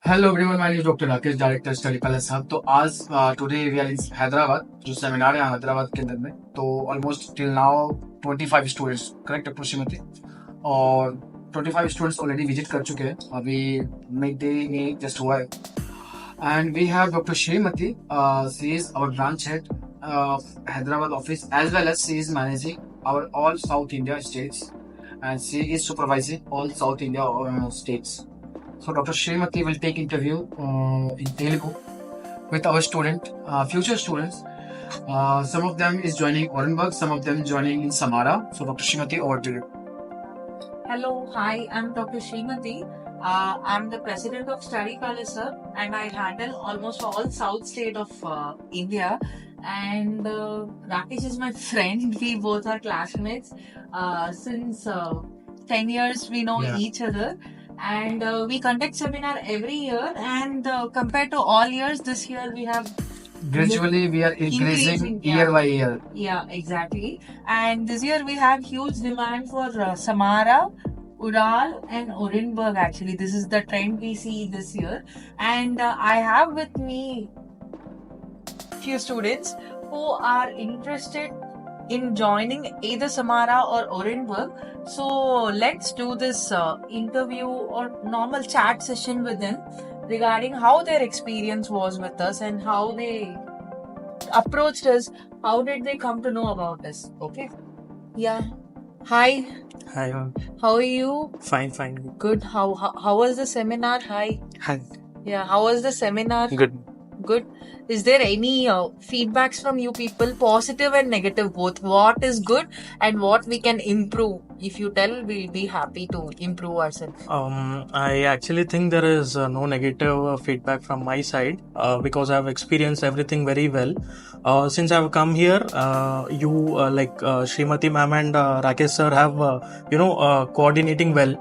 Hello everyone, my name is doctor Rakesh, director study palace hub. तो आज today we are in Hyderabad, जो seminar है हैदराबाद के अंदर में। तो almost till now 25 students, correct approximately, और 25 स्टूडेंट्स ऑलरेडी विजिट कर चुके हैं। अभी मिड डे में जस्ट हुआ है। And we have doctor Shrimati, she is our branch head Hyderabad office, as well as she is managing our all south India states, and she is supervising all South India states. So Dr. Srimati will take interview in Telugu with our future students. Some of them is joining Orenburg, some of them joining in Samara. So Dr. Srimati, over to you. Hello, hi, I'm Dr. Srimati. I'm the president of Study Palace, sir, and I handle almost all South state of India. And Rakesh is my friend. We both are classmates. Since 10 years, we know each other. And we conduct seminar every year. And compared to all years, this year we have Gradually, we are increasing year by year. Yeah, exactly. And this year we have huge demand for Samara, Ural and Orenburg. Actually, this is the trend we see this year. And I have with me few students who are interested in joining either Samara or Orenburg. So let's do this interview or normal chat session with them regarding how their experience was with us and how they approached us. How did they come to know about us? Okay. Yeah. Hi. Hi, How are you? fine. Good. How was the seminar? Hi. Hi, Yeah. How was the seminar? good. Good. Is there any feedbacks from you people, positive and negative both? What is good and what we can improve? If you tell, we'll be happy to improve ourselves. I actually think there is no negative feedback from my side because I've experienced everything very well. Since I've come here, you Srimati ma'am and Rakesh sir have coordinating well.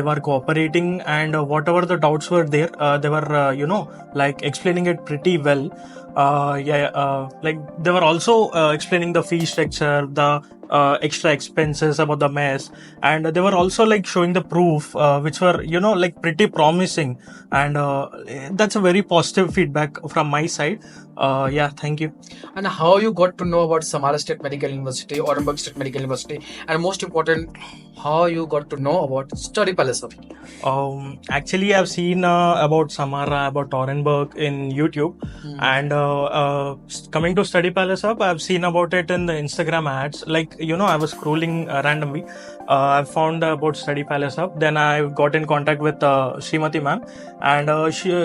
They were cooperating, and whatever the doubts were there, they were explaining it pretty well. They were also explaining the fee structure, the extra expenses about the mess, and they were also showing the proof which were pretty promising, and that's a very positive feedback from my side. Thank you. And how you got to know about Samara State Medical University, Orenburg State Medical University, and most important, how you got to know about Study Palace Hub? Actually, I've seen about Samara, about Orenburg in YouTube, and coming to Study Palace Hub, I've seen about it in the Instagram ads. I was scrolling randomly. I found about Study Palace Hub. Then I got in contact with Srimati ma'am, and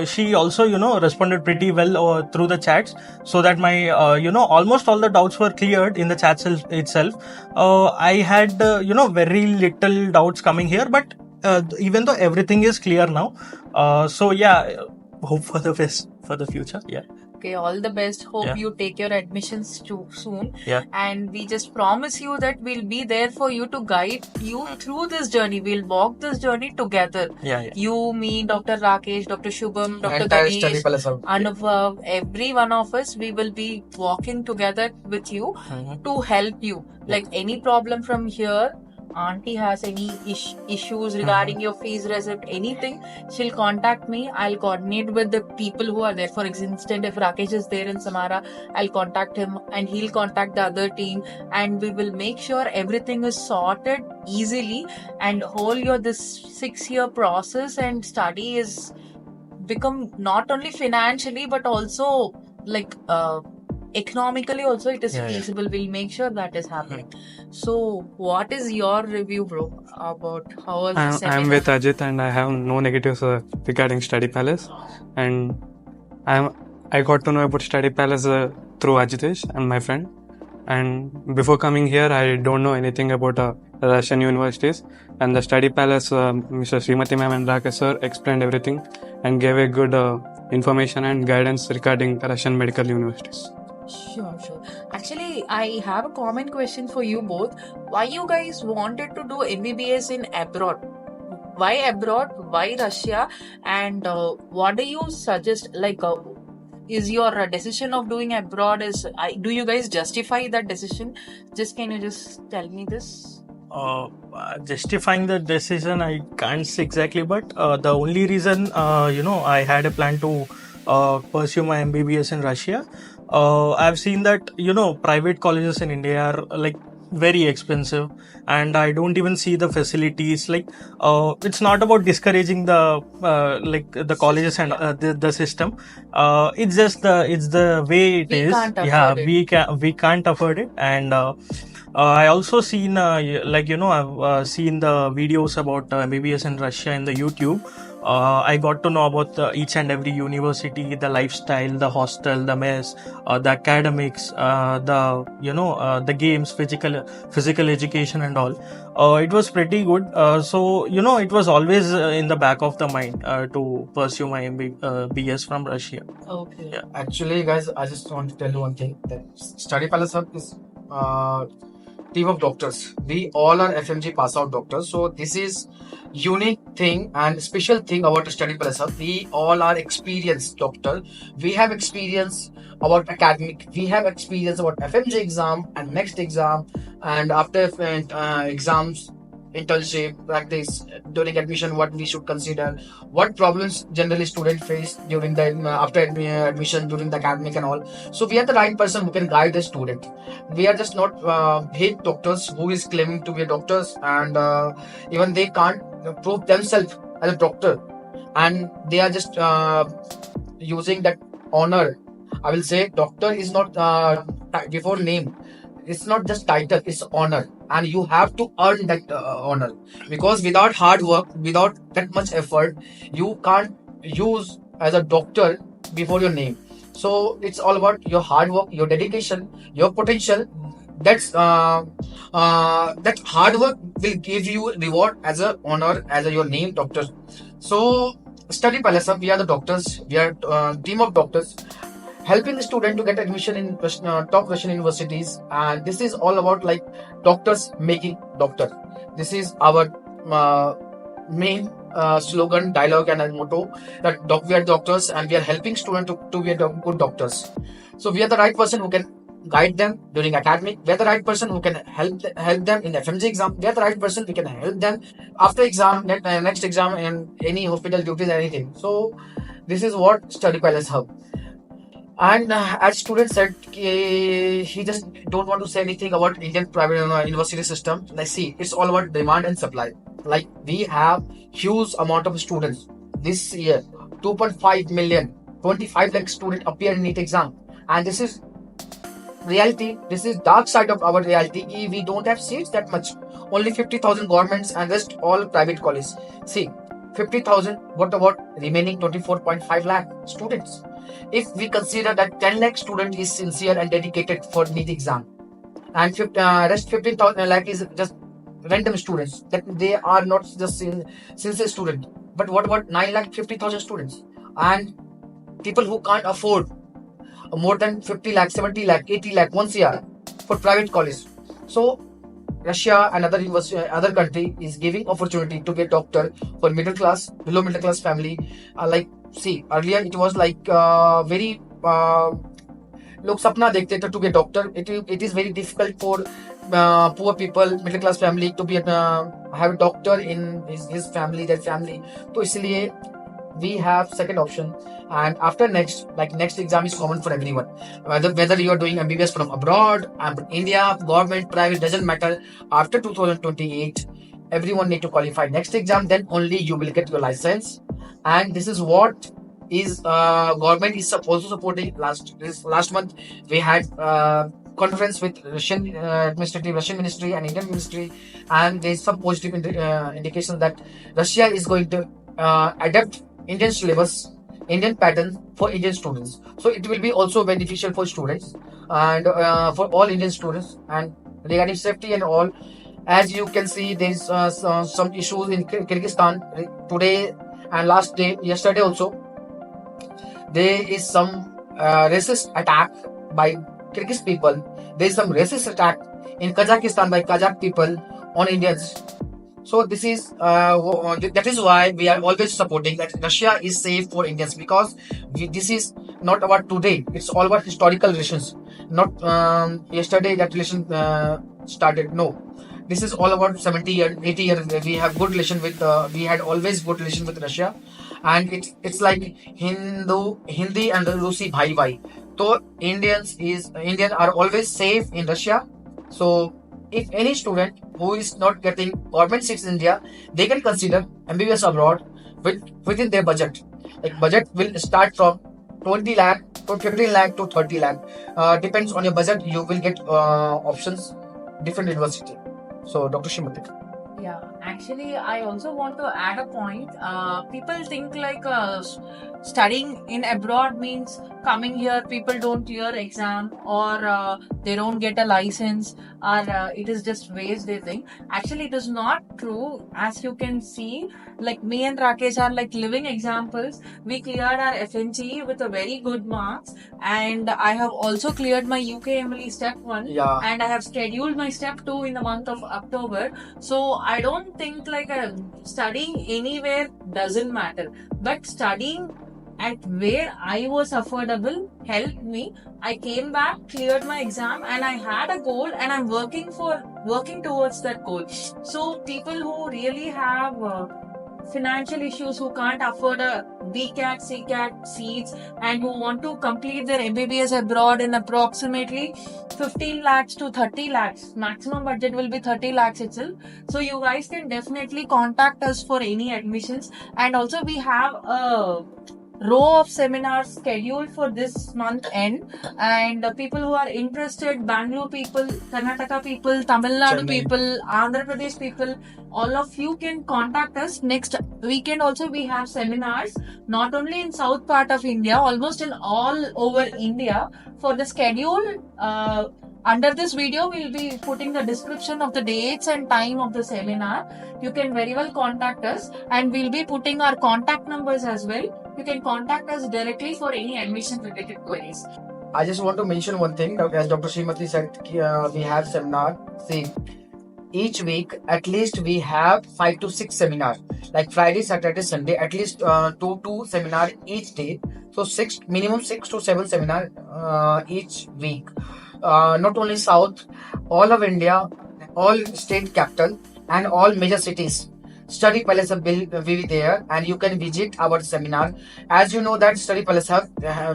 she also responded pretty well through the chats, so that my almost all the doubts were cleared in the chat itself. I had very little doubts coming here, but even though everything is clear now, hope for the best for the future. Okay, all the best. Hope Yeah. you take your admissions too soon. Yeah. And we just promise you that we'll be there for you to guide you through this journey. We'll walk this journey together. Yeah. You, me, Dr. Rakesh, Dr. Shubham, Dr. Entire Study Ganesh, Palace Hub. Anubhav, every one of us, we will be walking together with you to help you. Like any problem from here, auntie has any issues regarding your fees receipt, anything, she'll contact me. I'll coordinate with the people who are there. For instance, if Rakesh is there in Samara, I'll contact him and he'll contact the other team, and we will make sure everything is sorted easily, and this 6-year process and study is become not only financially but also economically also it is feasible. We'll make sure that is happening. So what is your review, bro, about how was the seminar? I'm with Ajit, and I have no negatives regarding Study Palace. And I got to know about Study Palace through Ajitesh and my friend. And before coming here, I don't know anything about Russian universities. And the Study Palace, Mr. Srimati ma'am and Rakesh sir explained everything and gave a good information and guidance regarding Russian medical universities. Sure. Actually, I have a common question for you both. Why you guys wanted to do MBBS in abroad? Why abroad? Why Russia? And what do you suggest? Is your decision of doing abroad do you guys justify that decision? Can you just tell me this? Justifying the decision, I can't say exactly, but the only reason, I had a plan to pursue my MBBS in Russia. I've seen that, private colleges in India are like very expensive, and I don't even see the facilities. Like, it's not about discouraging the colleges and the system. It's the way it We is. can't Yeah, afford it. we can't afford it, and I also seen I've seen the videos about MBBS in Russia in the YouTube. I got to know about each and every university, the lifestyle, the hostel, the mess, the academics, the games, physical education, and all. It was pretty good. So it was always in the back of the mind to pursue my MBBS from Russia. Okay. Yeah. Actually, guys, I just want to tell you one thing, that Study Palace Hub is team of doctors. We all are FMG pass out doctors. So this is unique thing and special thing about Study Palace Hub. We all are experienced doctor. We have experience about academic. We have experience about FMG exam and next exam, and after exams, internship, practice, during admission, what we should consider, what problems generally students face during the after admission, during the academic and all. So we are the right person who can guide the student. We are just not hate doctors who is claiming to be doctors, and even they can't prove themselves as a doctor, and they are just using that honor. I will say doctor is not before name. It's not just title, it's honor, and you have to earn that honor, because without hard work, without that much effort, you can't use as a doctor before your name. So it's all about your hard work, your dedication, your potential. That hard work will give you reward as a honor, as your name doctor. So Study Palace, we are the doctors. We are team of doctors helping the student to get admission in top Russian universities, and this is all about like doctors making doctor. This is our main slogan, dialogue, and motto, that we are doctors and we are helping students to be good doctors. So we are the right person who can guide them during academic. We are the right person who can help them in FMG exam. We are the right person who can help them after exam, next exam, and any hospital duties, anything. So this is what Study Palace Hub. And as student said, he just don't want to say anything about Indian private university system. Let's see, it's all about demand and supply. Like, we have huge amount of students this year, 2.5 million, 25 lakh students appear in NEET exam, and this is reality. This is dark side of our reality. We don't have seats that much. Only 50,000 governments and rest all private colleges. See, 50,000. What about remaining 24.5 lakh students? If we consider that 10 lakh student is sincere and dedicated for NEET exam, and rest 15,000 lakh is just random students, that they are not just sincere student. But what about 9 lakh 50,000 students and people who can't afford more than 50 lakh, 70 lakh, 80 lakh, 1 CR for private college? So Russia and other country is giving opportunity to be a doctor for middle class, below middle class family. See, earlier it was like very लोग सपना देखते थे to be a doctor. It is very difficult for poor people, middle class family to be have a doctor in his family, their family. तो इसलिए we have second option, and after next exam is common for everyone, whether you are doing MBBS from abroad, India, government, private, doesn't matter. After 2028, everyone need to qualify next exam, then only you will get your license. And this is what is government is also supporting. Last month we had conference with Russian ministry and Indian ministry, and there is some positive indications that Russia is going to adapt Indian syllabus, Indian pattern for Indian students. So it will be also beneficial for students and for all Indian students. And regarding safety and all, as you can see, there is some issues in Kyrgyzstan today and yesterday also. There is some racist attack by Kyrgyz people. There is some racist attack in Kazakhstan by Kazakh people on Indians. So this is that is why we are always supporting that Russia is safe for Indians, because this is not about today. It's all about historical relations. Not yesterday that relation started. No, this is all about 70 years, 80 years. We have good relation with. We had always good relation with Russia, and it's like Hindi and Rusi bhai bhai. So Indians are always safe in Russia. So if any student who is not getting government seats in India, they can consider MBBS abroad within their budget. Like budget will start from 20 lakh to 15 lakh to 30 lakh. Depends on your budget. You will get options, different university. So Dr. Shimati. Yeah, actually, I also want to add a point. People think like studying in abroad means coming here, people don't clear exam, or they don't get a license, or it is just waste, they think. Actually, it is not true. As you can see, like me and Rakesh are like living examples. We cleared our FNG with a very good marks, and I have also cleared my UKMLE step 1, Yeah. and I have scheduled my step 2 in the month of October. So I don't think like studying anywhere doesn't matter, but studying at where I was affordable helped me. I came back, cleared my exam, and I had a goal, and I'm working towards that goal. So people who really have financial issues, who can't afford a BCAT, CCAT seats, and who want to complete their MBBS abroad in approximately 15 lakhs to 30 lakhs. Maximum budget will be 30 lakhs itself. So you guys can definitely contact us for any admissions. And also we have a row of seminars scheduled for this month end, and people who are interested, Bangalore people, Karnataka people, Tamil Nadu Chennai. people, Andhra Pradesh people, all of you can contact us. Next weekend also we have seminars, not only in south part of India, almost in all over India. For the schedule, under this video we'll be putting the description of the dates and time of the seminar. You can very well contact us, and we'll be putting our contact numbers as well. You can contact us directly for any admission related queries. I just want to mention one thing. As Dr. Srimati said, we have seminar. See, each week at least we have 5 to 6 seminars. Like Friday, Saturday, Sunday, at least 2 seminar each day. So minimum 6 to 7 seminar each week. Not only South, all of India, all state capital, and all major cities. Study Palace will be there, and you can visit our seminar. As you know that Study Palace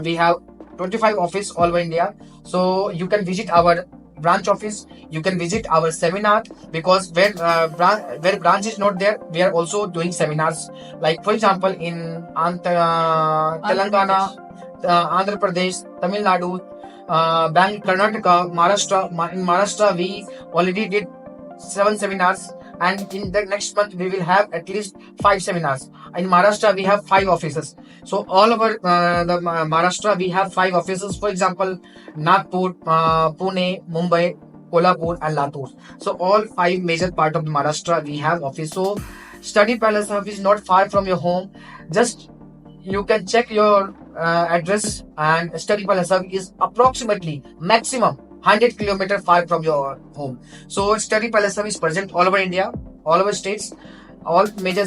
we have 25 office all over India. So you can visit our branch office. You can visit our seminar, because where branch is not there, we are also doing seminars. Like for example, in Telangana, Andhra Pradesh, Tamil Nadu, Karnataka, Maharashtra. In Maharashtra, we already did 7 seminars, and in the next month we will have at least 5 seminars. In Maharashtra we have 5 offices. So all over the Maharashtra we have 5 offices. For example, Nagpur, Pune, Mumbai, Kolhapur, and Latur. So all 5 major part of Maharashtra we have office. So Study Palace Hub is not far from your home. Just you can check your address, and Study Palace Hub is approximately maximum 100 km far from your home. So Study Palace Hub is present all over India, all over states, all major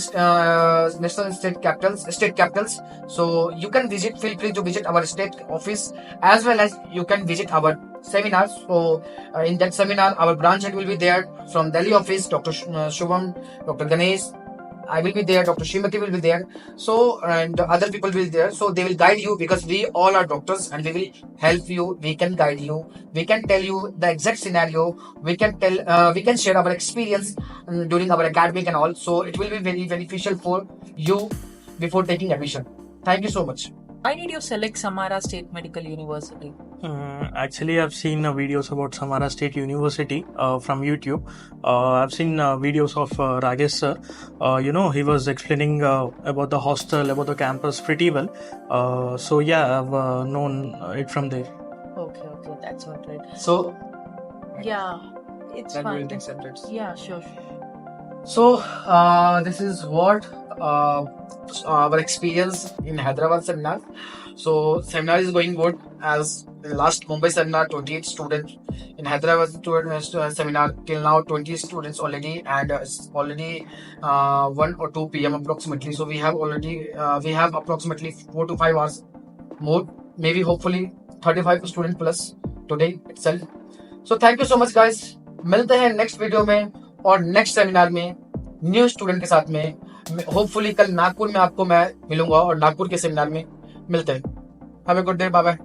national and state capitals. So you can visit, feel free to visit our state office, as well as you can visit our seminars. So in that seminar, our branch head will be there from Delhi office, Dr. Shubham, Dr. Ganesh, I will be there, Dr. Srimati will be there. So, and other people will be there. So they will guide you, because we all are doctors, and we will help you. We can guide you. We can tell you the exact scenario. We can share our experience during our academic and all. So it will be very beneficial for you before taking admission. Thank you so much. Why did you select Samara State Medical University? Actually, I've seen videos about Samara State University from YouTube. I've seen videos of Rakesh sir. He was explaining about the hostel, about the campus pretty well. So yeah, I've known it from there. Okay, that's all right. So Yeah, it's that fine. will take subjects. Yeah, sure. So this is what our experience in Hyderabad seminar. So seminar is going good. As in last Mumbai seminar, 28 students. In Hyderabad seminar, till now 20 students already, and it's already 1 or 2 p.m. approximately. So we have approximately 4 to 5 hours more, maybe hopefully 35 students plus today itself. So thank you so much guys. मिलते हैं next video में और next seminar में new student के साथ में। Hopefully कल नागपुर में आपको मैं मिलूंगा और नागपुर के सेमिनार में मिलते हैं। Have a good day, bye bye.